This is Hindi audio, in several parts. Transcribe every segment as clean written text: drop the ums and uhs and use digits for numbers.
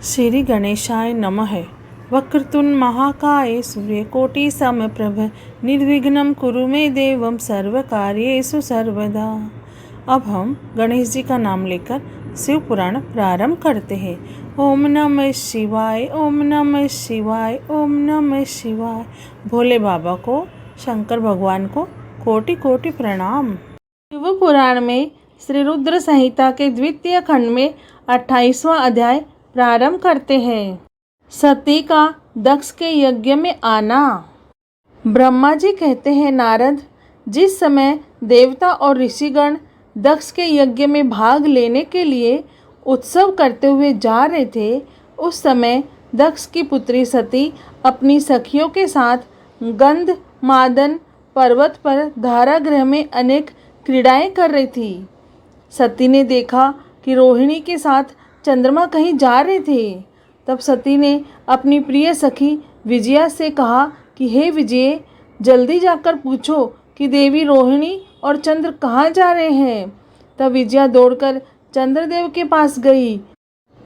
श्री गणेशाय नमः। वक्रतुंड महाकाय सूर्यकोटि समप्रभ निर्विघ्नं कुरु मे देवं सर्वकार्येषु सर्वदा। अब हम गणेश जी का नाम लेकर शिव पुराण प्रारंभ करते हैं। ओम नमः शिवाय, ओम नमः शिवाय, ओम नमः शिवाय। भोले बाबा को, शंकर भगवान को कोटि कोटि प्रणाम। शिव पुराण में श्री रुद्र संहिता के द्वितीय खंड में 28वां अध्याय प्रारंभ करते हैं। सती का दक्ष के यज्ञ में आना। ब्रह्मा जी कहते हैं, नारद, जिस समय देवता और ऋषिगण दक्ष के यज्ञ में भाग लेने के लिए उत्सव करते हुए जा रहे थे, उस समय दक्ष की पुत्री सती अपनी सखियों के साथ गंध मादन पर्वत पर धारागृह में अनेक क्रीड़ाएं कर रही थी। सती ने देखा कि रोहिणी के साथ चंद्रमा कहीं जा रहे थे। तब सती ने अपनी प्रिय सखी विजया से कहा कि हे विजय, जल्दी जाकर पूछो कि देवी रोहिणी और चंद्र कहाँ जा रहे हैं। तब विजया दौड़कर चंद्रदेव के पास गई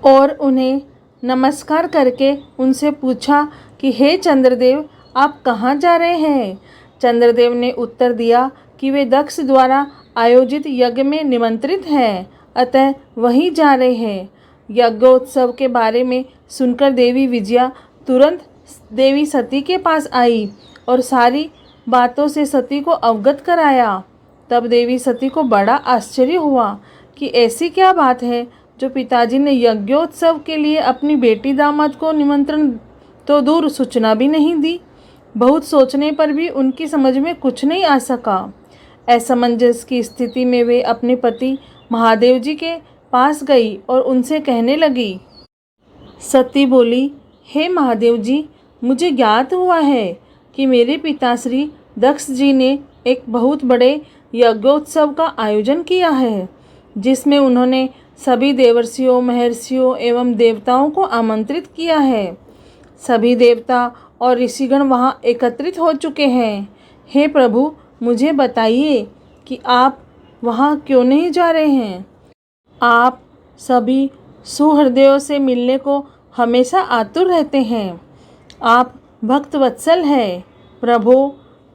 और उन्हें नमस्कार करके उनसे पूछा कि हे चंद्रदेव, आप कहाँ जा रहे हैं। चंद्रदेव ने उत्तर दिया कि वे दक्ष द्वारा आयोजित यज्ञ में निमंत्रित हैं, अतः वहीं जा रहे हैं। यज्ञोत्सव के बारे में सुनकर देवी विजया तुरंत देवी सती के पास आई और सारी बातों से सती को अवगत कराया। तब देवी सती को बड़ा आश्चर्य हुआ कि ऐसी क्या बात है जो पिताजी ने यज्ञोत्सव के लिए अपनी बेटी दामाद को निमंत्रण तो दूर सूचना भी नहीं दी। बहुत सोचने पर भी उनकी समझ में कुछ नहीं आ सका। असमंजस की स्थिति में वे अपने पति महादेव जी के पास गई और उनसे कहने लगी। सती बोली, हे महादेव जी, मुझे ज्ञात हुआ है कि मेरे पिताश्री दक्ष जी ने एक बहुत बड़े यज्ञोत्सव का आयोजन किया है, जिसमें उन्होंने सभी देवर्षियों, महर्षियों एवं देवताओं को आमंत्रित किया है। सभी देवता और ऋषिगण वहाँ एकत्रित हो चुके हैं। हे प्रभु, मुझे बताइए कि आप वहाँ क्यों नहीं जा रहे हैं। आप सभी सुहृदयों से मिलने को हमेशा आतुर रहते हैं। आप भक्त वत्सल हैं। प्रभु,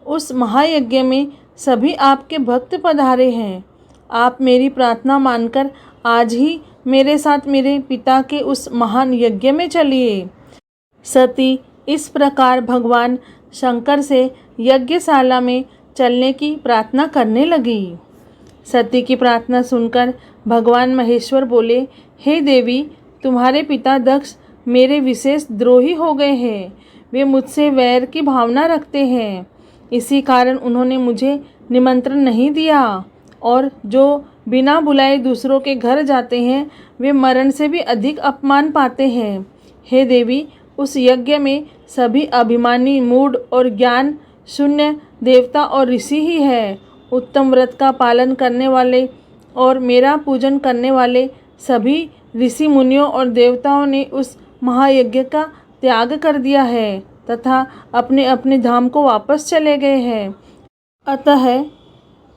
उस महायज्ञ में सभी आपके भक्त पधारे हैं। आप मेरी प्रार्थना मानकर आज ही मेरे साथ मेरे पिता के उस महान यज्ञ में चलिए। सती इस प्रकार भगवान शंकर से यज्ञशाला में चलने की प्रार्थना करने लगी। सती की प्रार्थना सुनकर भगवान महेश्वर बोले, हे देवी, तुम्हारे पिता दक्ष मेरे विशेष द्रोही हो गए हैं। वे मुझसे वैर की भावना रखते हैं। इसी कारण उन्होंने मुझे निमंत्रण नहीं दिया, और जो बिना बुलाए दूसरों के घर जाते हैं वे मरण से भी अधिक अपमान पाते हैं। हे देवी, उस यज्ञ में सभी अभिमानी, मूढ़ और ज्ञान शून्य देवता और ऋषि ही है। उत्तम व्रत का पालन करने वाले और मेरा पूजन करने वाले सभी ऋषि मुनियों और देवताओं ने उस महायज्ञ का त्याग कर दिया है तथा अपने अपने धाम को वापस चले गए हैं। अतः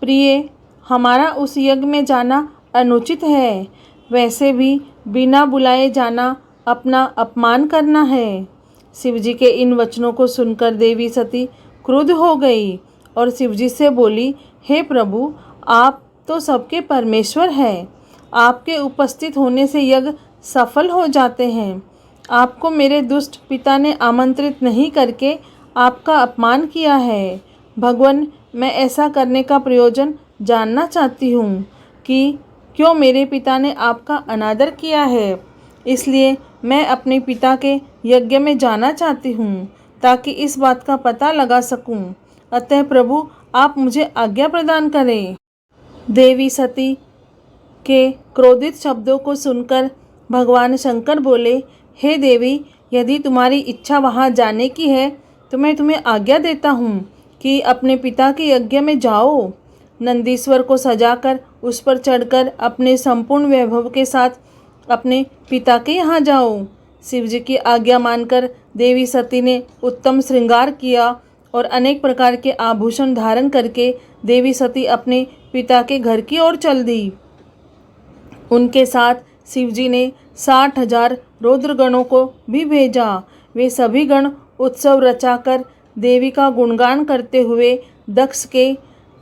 प्रिय, हमारा उस यज्ञ में जाना अनुचित है। वैसे भी बिना बुलाए जाना अपना अपमान करना है। शिवजी के इन वचनों को सुनकर देवी सती क्रुद्ध हो गई और शिवजी से बोली, हे प्रभु, आप तो सबके परमेश्वर हैं। आपके उपस्थित होने से यज्ञ सफल हो जाते हैं। आपको मेरे दुष्ट पिता ने आमंत्रित नहीं करके आपका अपमान किया है। भगवान, मैं ऐसा करने का प्रयोजन जानना चाहती हूँ कि क्यों मेरे पिता ने आपका अनादर किया है। इसलिए मैं अपने पिता के यज्ञ में जाना चाहती हूँ ताकि इस बात का पता लगा सकूँ। अतः प्रभु, आप मुझे आज्ञा प्रदान करें। देवी सती के क्रोधित शब्दों को सुनकर भगवान शंकर बोले, हे देवी, यदि तुम्हारी इच्छा वहाँ जाने की है तो मैं तुम्हें आज्ञा देता हूँ कि अपने पिता के यज्ञ में जाओ। नंदीश्वर को सजाकर उस पर चढ़कर अपने संपूर्ण वैभव के साथ अपने पिता के यहाँ जाओ। शिवजी की आज्ञा मानकर देवी सती ने उत्तम श्रृंगार किया और अनेक प्रकार के आभूषण धारण करके देवी सती अपने पिता के घर की ओर चल दी। उनके साथ शिवजी ने 60,000 रुद्रगणों को भी भेजा। वे सभी गण उत्सव रचाकर देवी का गुणगान करते हुए दक्ष के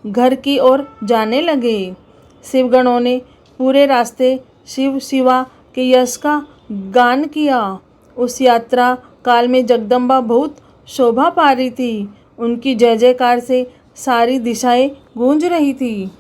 घर की ओर जाने लगे। शिवगणों ने पूरे रास्ते शिव शिवा के यश का गान किया। उस यात्रा काल में जगदम्बा बहुत शोभा पा रही थी। उनकी जय जयकार से सारी दिशाएं गूंज रही थी।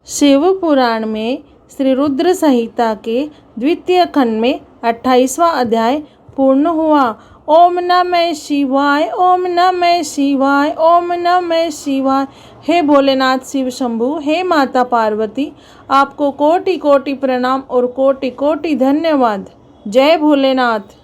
शिव पुराण में श्री रुद्र संहिता के द्वितीय खंड में 28वां अध्याय पूर्ण हुआ। ओम नमः शिवाय, ओम नमः शिवाय, ओम नमः शिवाय। हे भोलेनाथ शिव शंभु, हे माता पार्वती, आपको कोटि कोटि प्रणाम और कोटि कोटि धन्यवाद। जय भोलेनाथ।